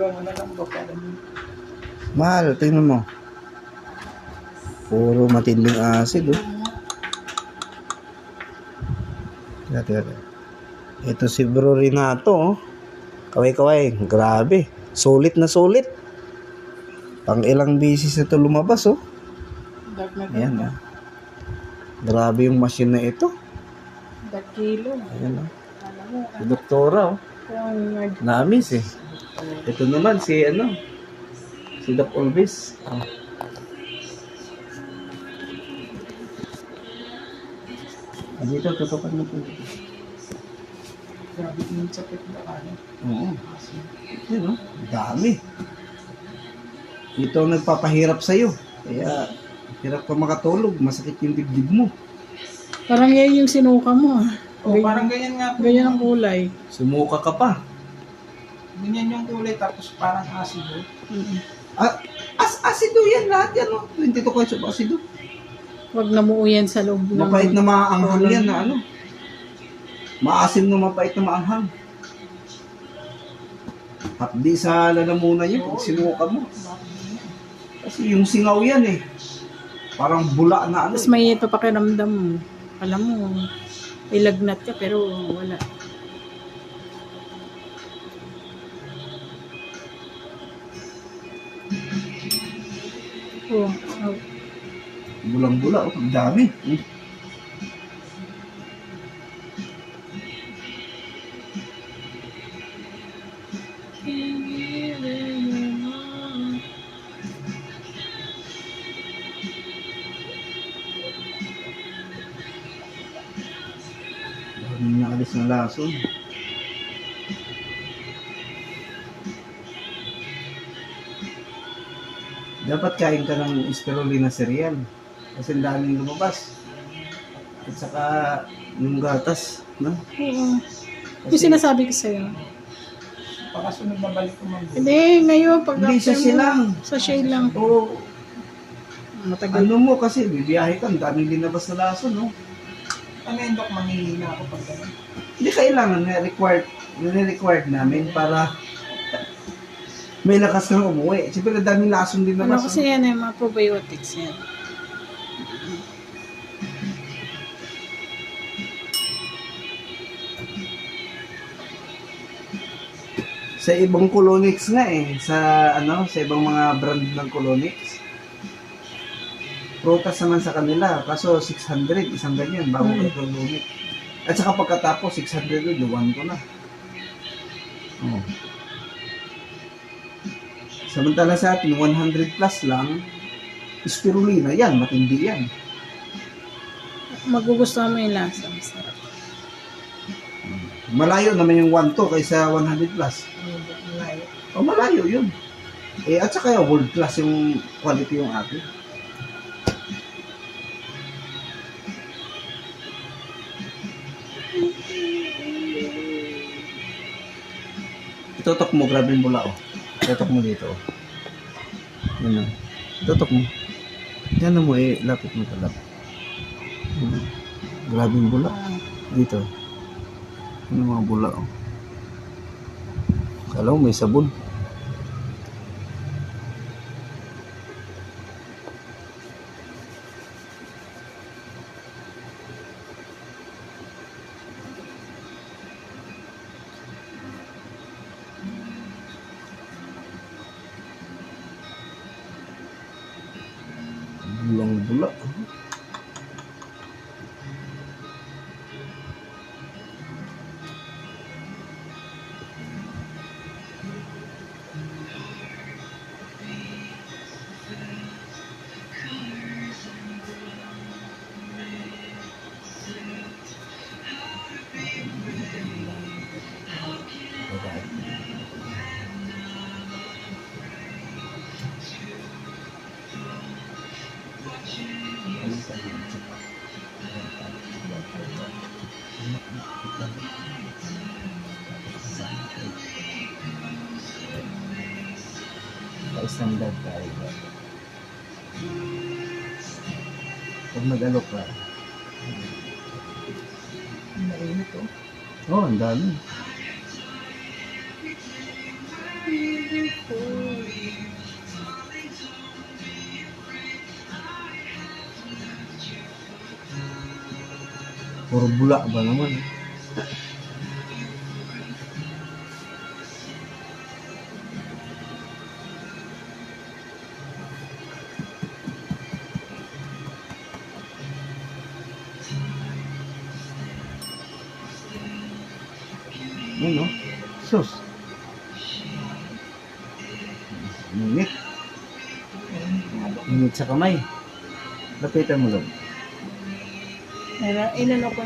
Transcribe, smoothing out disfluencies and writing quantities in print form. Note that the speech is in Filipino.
Tulungan mo na lang ba para Mahal, tingnan mo. Puro matinding acid, oh. Teka. Ito si Bro Renato, oh. Kaway-kaway, grabe. Sulit na sulit. Pang ilang beses na ito lumabas, oh. dark na Ayan, oh. Grabe yung machine na ito. dark kilo. Ayan, oh. Alam mo, Si Doktora, oh. kung Namis, eh. Ito naman, si Doc Olvis. Oh. Dito, tutukan mo po. grabe yung sakit na ano. Oo. Yun, no? Dami. Ito ang nagpapahirap sa'yo. Kaya, hirap ka makatulog. Masakit yung dibdib mo. Parang yan yung sinuka mo. Oh, parang ganyan nga po. Ganyan ang kulay. Sumuka ka pa. Ganyan yung kulay tapos parang asido. Asido yan lahat yan, no? 22 kayo sa asido. Huwag namuo yan sa loob ng... Mapait na maanghang yan na ano. Maasim na mapait na maanghang. Hapdi sa lalamunan yun pag sinuka mo. Kasi yung singaw yan eh. Parang bula na ano. Tapos may ito pakiramdam mo. Alam mo, ilagnat ka pero wala. Oh, oh. Bulang-bula, oh, ang dami. Daming naalis na lason. Dapat kain ka ng spirulina cereal. Kasi ang daming lumabas. At saka yung gatas. No? Oo. Yung sinasabi ko sa'yo. Pakasunod na balik ko man. Hindi, ngayon pag Hindi, after sa silang. Sa shade lang. Oo. Matagal. Ano mo kasi, bibiyahe ka, ang daming linabas na lason, no? Ano yung dok, manghihina ako pag gano'n? Hindi kailangan, nire-required namin para may lakas kang umuwi. Siyempre, ang daming lason din Ano nabas. kasi yan eh, mga probiotics yan. Sa ibang Colonix nga eh, sa ibang mga brand ng Colonix. Prutas naman sa kanila, kaso 600, isang ganyan, bago kay Colonix. At saka pagkatapos, 600 doon, luwan ko na. Oh. Samantala sa atin, 100 plus lang, spirulina, yan, matindi yan. Magugustuhan mo yung lasa. Masarap. Malayo naman yung 1 to kaysa 100 plus. Malayo. O malayo yun. Eh, at saka world class yung quality yung atin. Itutok mo, grabe yung bula, oh. Itutok mo dito, oh. Yan, oh. Itutok mo. Yan mo, eh, lapit mo pala. Grabe yung bula. Dito. Ano mga bula, oh. Kala mo may sabon. Bulang-bula. Standard tayo. Pag mag-alok ka. Mainit oh. Oh, ang dami. Puro bula ba naman? Yun, no? Sus. Init. Init sa kamay. Lapitan mo lang. Inano ko